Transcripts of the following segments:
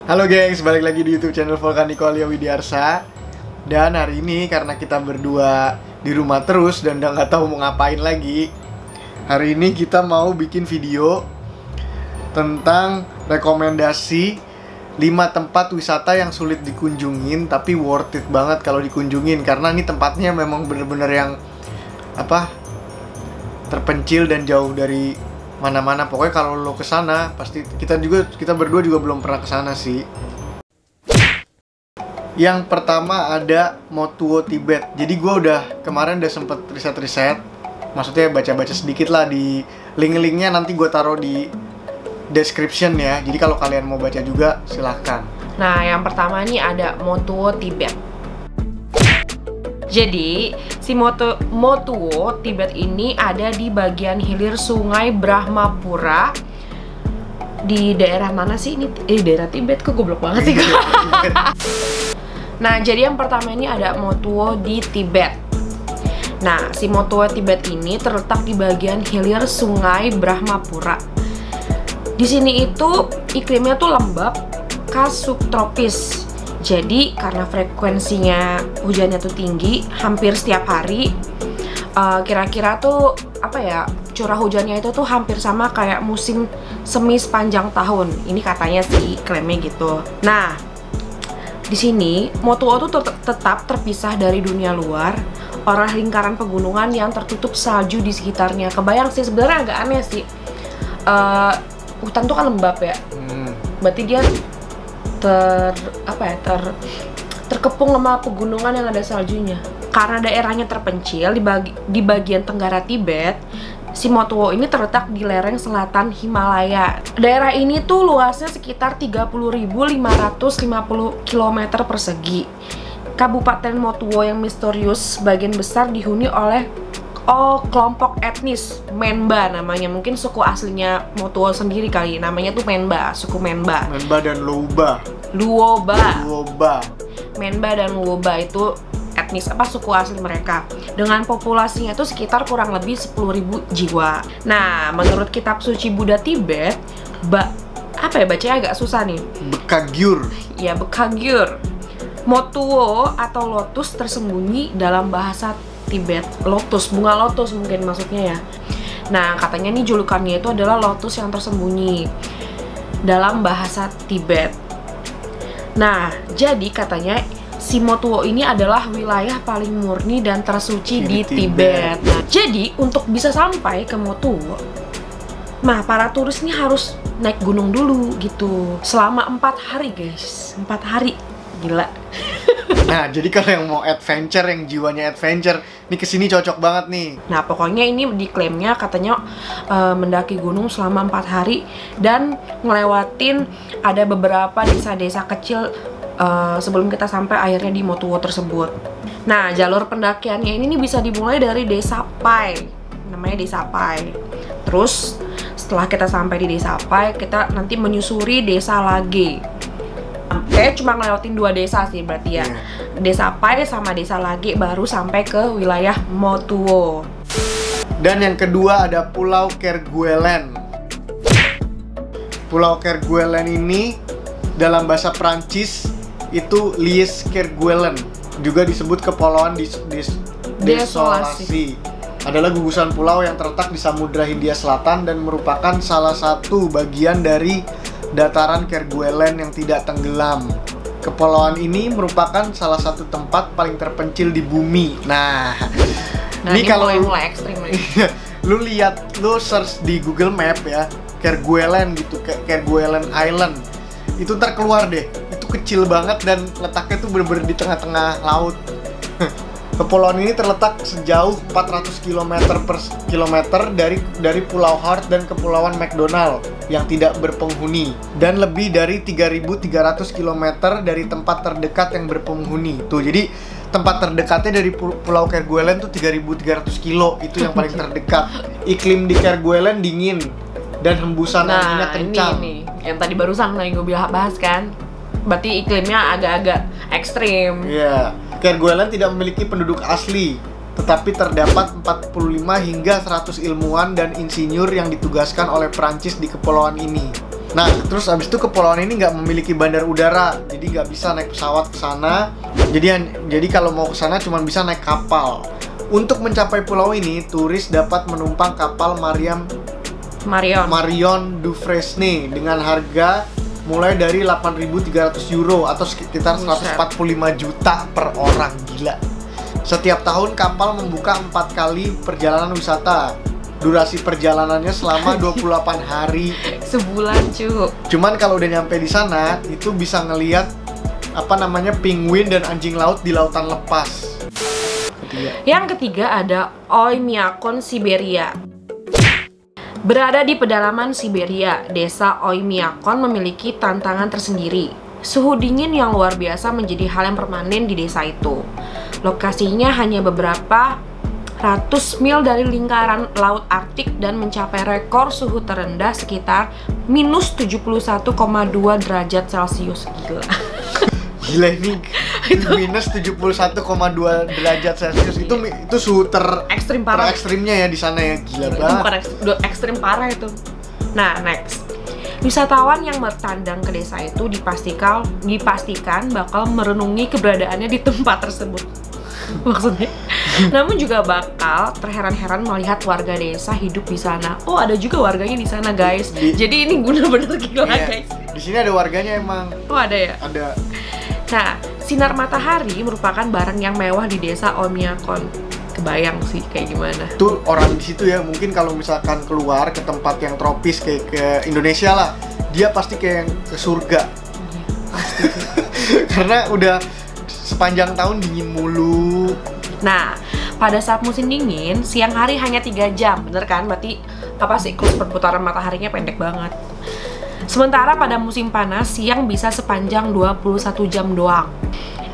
Halo gengs, balik lagi di YouTube channel Volkaniko Alia Widiarsa. Dan hari ini karena kita berdua di rumah terus dan udah nggak tahu mau ngapain lagi, hari ini kita mau bikin video tentang rekomendasi 5 tempat wisata yang sulit dikunjungin tapi worth it banget kalau dikunjungin. Karena ini tempatnya memang bener-bener yang terpencil dan jauh dari mana-mana. Pokoknya kalau lo kesana pasti kita berdua juga belum pernah kesana sih. Yang pertama ada Motuo Tibet. Jadi gue kemarin udah sempet riset-riset, maksudnya baca-baca sedikit lah. Di link-linknya nanti gue taruh di description ya. Jadi kalau kalian mau baca juga silahkan. Nah, yang pertama nih ada Motuo Tibet. Jadi, si Motuo Tibet ini ada di bagian hilir Sungai Brahmapura. Di daerah mana sih ini? Daerah Tibet, kok goblok banget sih. Nah, jadi yang pertama ini ada Motuo di Tibet. Nah, si Motuo Tibet ini terletak di bagian hilir Sungai Brahmapura. Di sini itu iklimnya tuh lembab khas subtropis. Jadi karena frekuensinya hujannya tuh tinggi, hampir setiap hari. Kira-kira tuh curah hujannya itu tuh hampir sama kayak musim semi sepanjang tahun. Ini katanya sih klaimnya gitu. Nah, di sini Motuo tuh tetap terpisah dari dunia luar oleh lingkaran pegunungan yang tertutup salju di sekitarnya. Kebayang sih, sebenarnya agak aneh sih. Hutan tuh kan lembab ya. Berarti dia terkepung sama pegunungan yang ada saljunya. Karena daerahnya terpencil di bagian tenggara Tibet, si Motuo ini terletak di lereng selatan Himalaya. Daerah ini tuh luasnya sekitar 30.550 km persegi. Kabupaten Motuo yang misterius sebagian besar dihuni oleh kelompok etnis Menba namanya. Mungkin suku aslinya Motuo sendiri kali, namanya tuh Menba, suku Menba. Menba dan Luoba. Menba dan Luoba itu etnis suku asli mereka. Dengan populasinya itu sekitar kurang lebih 10.000 jiwa. Nah, menurut kitab suci Buddha Tibet, bacanya agak susah nih. Bekagyur. Ya, Bekagyur. Motuo atau lotus tersembunyi dalam bahasa Tibet. Lotus, bunga lotus mungkin maksudnya ya. Nah, katanya nih julukannya itu adalah lotus yang tersembunyi dalam bahasa Tibet. Nah, jadi katanya si Motuo ini adalah wilayah paling murni dan tersuci di Tibet. Nah, jadi untuk bisa sampai ke Motuo, para turis ini harus naik gunung dulu gitu. Selama 4 hari guys, 4 hari. Gila. Nah, jadi kalau yang mau adventure, yang jiwanya adventure, ini kesini cocok banget nih. Nah, pokoknya ini diklaimnya katanya mendaki gunung selama 4 hari dan ngelewatin ada beberapa desa-desa kecil sebelum kita sampai akhirnya di Motuo tersebut. Nah, jalur pendakiannya ini bisa dimulai dari Desa Pai. Namanya Desa Pai. Terus setelah kita sampai di Desa Pai, kita nanti menyusuri Desa Lage. Cuma ngelewatin 2 desa sih berarti ya. Desa Pai sama Desa Lage baru sampai ke wilayah Motuo. Dan yang kedua ada Pulau Kerguelen. Pulau Kerguelen ini dalam bahasa Prancis itu Lies Kerguelen, juga disebut Kepulauan Desolasi. Adalah gugusan pulau yang terletak di Samudra Hindia Selatan dan merupakan salah satu bagian dari dataran Kerguelen yang tidak tenggelam. Kepulauan ini merupakan salah satu tempat paling terpencil di bumi. Nah ini kalau mulai ekstrim nih. lu search di Google Map ya, Kerguelen gitu, Kerguelen Island, itu ntar keluar deh. Itu kecil banget dan letaknya tuh bener-bener di tengah-tengah laut. Kepulauan ini terletak sejauh 400 km dari Pulau Hart dan Kepulauan McDonald yang tidak berpenghuni, dan lebih dari 3.300 km dari tempat terdekat yang berpenghuni. Tuh, jadi tempat terdekatnya dari Pulau Kerguelen tuh 3.300 kilo, itu yang paling terdekat. Iklim di Kerguelen dingin dan hembusan anginnya kencang. Ini yang tadi barusan gue bahas kan. Berarti iklimnya agak-agak ekstrim. Iya. Kerguelen tidak memiliki penduduk asli, tetapi terdapat 45 hingga 100 ilmuwan dan insinyur yang ditugaskan oleh Prancis di kepulauan ini. Nah, terus abis itu kepulauan ini nggak memiliki bandar udara, jadi nggak bisa naik pesawat ke sana. Jadi kalau mau ke sana cuma bisa naik kapal. Untuk mencapai pulau ini, turis dapat menumpang kapal Marion Dufresne dengan harga mulai dari 8.300 euro atau sekitar 145 juta per orang. Gila. Setiap tahun kapal membuka 4 kali perjalanan wisata. Durasi perjalanannya selama 28 hari. Sebulan, cu. Cuman kalau udah nyampe di sana, itu bisa ngelihat penguin dan anjing laut di lautan lepas. Yang ketiga ada Oymyakon, Siberia. Berada di pedalaman Siberia, desa Oymyakon memiliki tantangan tersendiri. Suhu dingin yang luar biasa menjadi hal yang permanen di desa itu. Lokasinya hanya beberapa ratus mil dari lingkaran laut Arktik dan mencapai rekor suhu terendah sekitar minus 71,2 derajat Celcius. Gila ini minus 71,2 derajat Celcius. Itu suhu terekstrimnya ya di sana ya. Gila banget. Itu bukan ekstrim parah itu. Nah, next. Wisatawan yang bertandang ke desa itu dipastikan bakal merenungi keberadaannya di tempat tersebut. Maksudnya, namun juga bakal terheran-heran melihat warga desa hidup di sana. Oh, ada juga warganya di sana, guys. Jadi ini bener-bener gila, guys. Di sini ada warganya emang. Oh, ada ya? Ada. Nah, sinar matahari merupakan barang yang mewah di desa Oymyakon. Kebayang sih kayak gimana. Tuh orang di situ ya, mungkin kalau misalkan keluar ke tempat yang tropis kayak ke Indonesia lah, dia pasti kayak ke surga. Pasti. Karena udah sepanjang tahun dingin mulu. Nah, pada saat musim dingin, siang hari hanya 3 jam, bener kan? Berarti siklus perputaran mataharinya pendek banget. Sementara pada musim panas, siang bisa sepanjang 21 jam doang.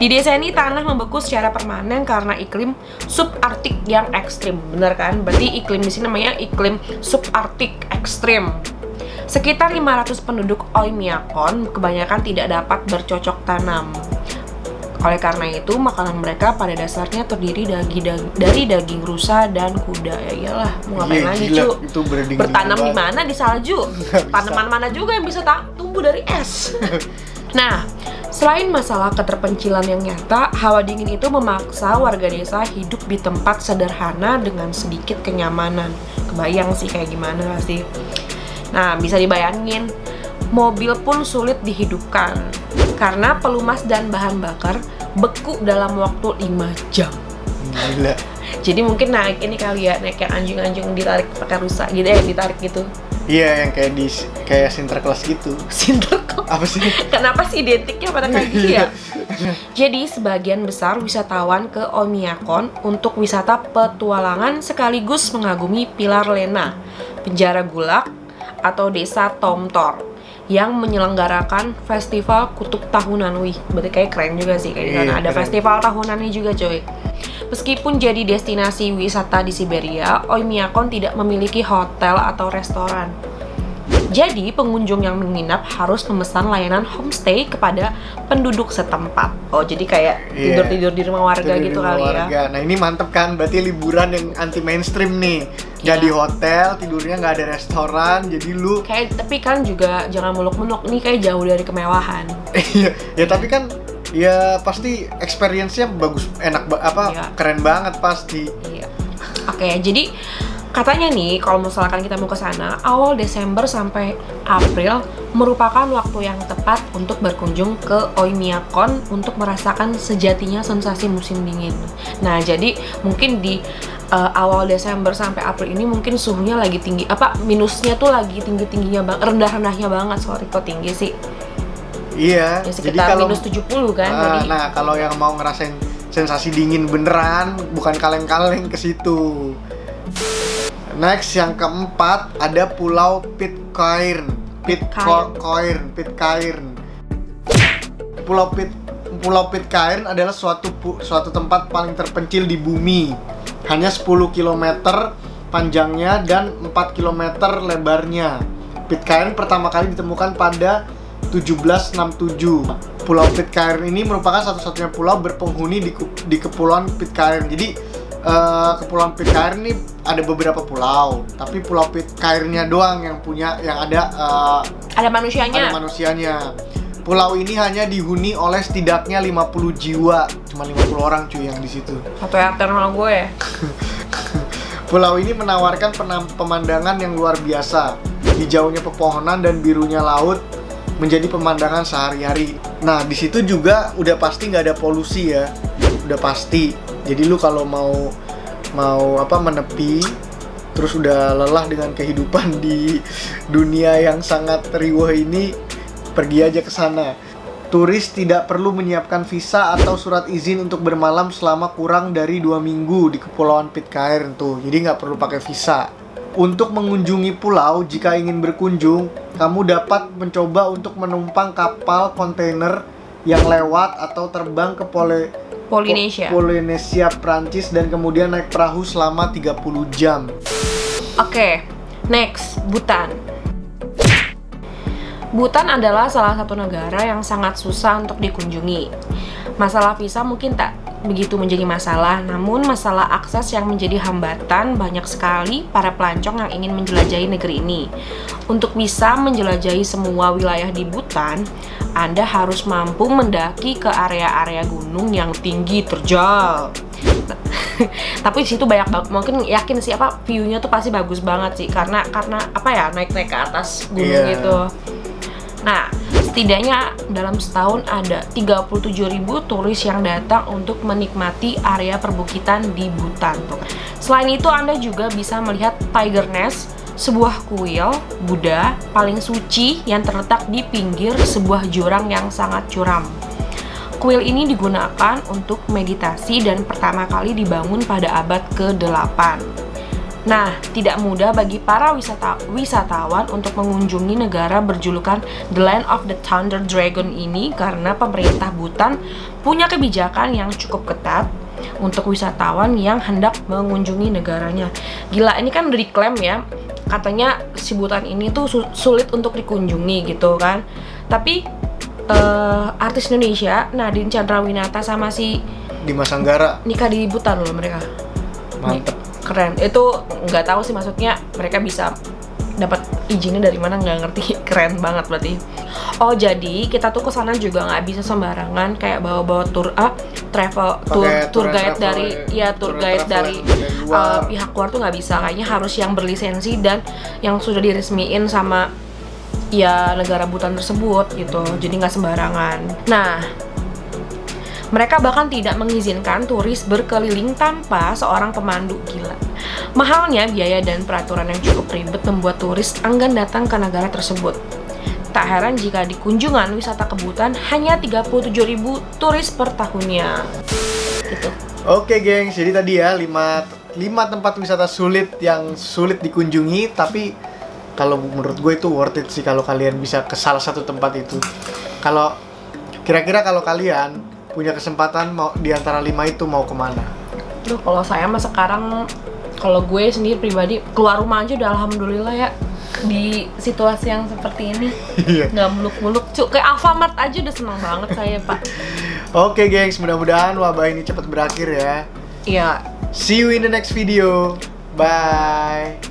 Di desa ini tanah membeku secara permanen karena iklim subarktik yang ekstrim, bener kan? Berarti iklim di sini namanya iklim subarktik ekstrim. Sekitar 500 penduduk Oymyakon kebanyakan tidak dapat bercocok tanam. Oleh karena itu, makanan mereka pada dasarnya terdiri dari daging rusa dan kuda. Ya iyalah, mau ngapain lagi, cu? Bertanam di mana? Di salju? Tanaman mana juga yang bisa tumbuh dari es? Nah, selain masalah keterpencilan yang nyata, hawa dingin itu memaksa warga desa hidup di tempat sederhana dengan sedikit kenyamanan. Kebayang sih kayak gimana sih? Nah, bisa dibayangin, mobil pun sulit dihidupkan karena pelumas dan bahan bakar beku dalam waktu 5 jam. Gila. Jadi mungkin naik ini kali ya, naik yang anjing-anjing ditarik pakai rusa gitu ya, ditarik gitu. Iya, yang kayak Sinterklas gitu. Sinterklas? Apa sih? Kenapa sih identiknya pada kayak gitu ya? Jadi sebagian besar wisatawan ke Oymyakon untuk wisata petualangan sekaligus mengagumi Pilar Lena, penjara Gulag atau desa Tomtor yang menyelenggarakan festival kutub tahunan. Wih, berarti kayak keren juga sih kayak di sana. Ada festival tahunannya juga, coy. Meskipun jadi destinasi wisata di Siberia, Oymyakon tidak memiliki hotel atau restoran. Jadi, pengunjung yang menginap harus memesan layanan homestay kepada penduduk setempat. Oh, jadi kayak tidur-tidur di rumah warga gitu kali ya. Nah, ini mantep kan? Berarti liburan yang anti mainstream nih. Nggak di hotel, tidurnya nggak ada restoran, jadi lu... Tapi kan juga jangan muluk-muluk, nih kayak jauh dari kemewahan. Iya, ya tapi kan ya pasti experience-nya bagus, keren banget pasti. Iya. Oke, jadi katanya nih, kalau misalkan kita mau ke sana, awal Desember sampai April merupakan waktu yang tepat untuk berkunjung ke Oymyakon untuk merasakan sejatinya sensasi musim dingin. Nah, jadi mungkin di awal Desember sampai April ini mungkin suhunya lagi tinggi, minusnya tuh lagi tinggi-tingginya banget, rendah-rendahnya banget, sorry kok tinggi sih. Iya, ya, sekitar jadi minus 70 kan. Nah, kalau yang mau ngerasain sensasi dingin beneran, bukan kaleng-kaleng ke situ. Next, yang keempat ada Pulau Pitcairn. Pulau Pitcairn adalah suatu tempat paling terpencil di bumi. Hanya 10 km panjangnya dan 4 km lebarnya. Pitcairn pertama kali ditemukan pada 1767. Pulau Pitcairn ini merupakan satu-satunya pulau berpenghuni di Kepulauan Pitcairn. Jadi Kepulauan Pitcairn ini ada beberapa pulau, tapi Pulau Pitcairn-nya doang yang ada manusianya. Ada manusianya. Pulau ini hanya dihuni oleh setidaknya 50 jiwa, cuma 50 orang cuy yang di situ. Satu RT rumah gue ya. Pulau ini menawarkan pemandangan yang luar biasa. Hijaunya pepohonan dan birunya laut menjadi pemandangan sehari-hari. Nah, di situ juga udah pasti nggak ada polusi ya, udah pasti. Jadi lu kalau mau menepi, terus udah lelah dengan kehidupan di dunia yang sangat riuh ini, pergi aja ke sana. Turis tidak perlu menyiapkan visa atau surat izin untuk bermalam selama kurang dari 2 minggu di Kepulauan Pitcairn tuh. Jadi nggak perlu pakai visa. Untuk mengunjungi pulau, jika ingin berkunjung, kamu dapat mencoba untuk menumpang kapal kontainer yang lewat atau terbang ke Polinesia, Prancis, dan kemudian naik perahu selama 30 jam. Oke, next, Bhutan. Bhutan adalah salah satu negara yang sangat susah untuk dikunjungi. Masalah visa mungkin tak begitu menjadi masalah, namun masalah akses yang menjadi hambatan. Banyak sekali para pelancong yang ingin menjelajahi negeri ini. Untuk bisa menjelajahi semua wilayah di Bhutan, Anda harus mampu mendaki ke area-area gunung yang tinggi terjal. Tapi di situ banyak banget, mungkin yakin sih view-nya tuh pasti bagus banget sih, karena naik ke atas gunung gitu. Nah, setidaknya dalam setahun ada 37.000 turis yang datang untuk menikmati area perbukitan di Bhutan. Selain itu, Anda juga bisa melihat Tiger Nest, sebuah kuil Buddha paling suci yang terletak di pinggir sebuah jurang yang sangat curam. Kuil ini digunakan untuk meditasi dan pertama kali dibangun pada abad ke-8. Nah, tidak mudah bagi para wisatawan untuk mengunjungi negara berjulukan The Land of the Thunder Dragon ini karena pemerintah Bhutan punya kebijakan yang cukup ketat untuk wisatawan yang hendak mengunjungi negaranya. Gila, ini kan udah diklaim ya, katanya si Bhutan ini tuh sulit untuk dikunjungi gitu kan. Tapi artis Indonesia Nadine Chandrawinata sama si Dimas Anggara nikah di Bhutan loh mereka. Mantep. Keren. Itu nggak tahu sih, maksudnya mereka bisa dapat izinnya dari mana, nggak ngerti. Keren banget berarti. Oh, jadi kita tuh kesana juga nggak bisa sembarangan kayak bawa-bawa tour guide dari pihak luar tuh nggak bisa. Kayaknya harus yang berlisensi dan yang sudah diresmiin sama ya negara Bhutan tersebut gitu. Jadi nggak sembarangan. Nah, mereka bahkan tidak mengizinkan turis berkeliling tanpa seorang pemandu. Gila. Mahalnya biaya dan peraturan yang cukup ribet membuat turis enggan datang ke negara tersebut. Tak heran jika di kunjungan wisata ke Bhutan hanya 37.000 turis per tahunnya. Gitu. Oke, gengs, jadi tadi ya 5 tempat wisata yang sulit dikunjungi, tapi kalau menurut gue itu worth it sih kalau kalian bisa ke salah satu tempat itu. Kalau kira-kira kalau kalian punya kesempatan mau di antara 5 itu mau kemana? Duh, kalau saya mah sekarang, kalau gue sendiri pribadi keluar rumah aja udah alhamdulillah ya di situasi yang seperti ini. Nggak muluk-muluk, kayak Alfamart aja udah seneng banget saya, Pak. Oke, gengs, mudah-mudahan wabah ini cepat berakhir ya. Iya. See you in the next video. Bye.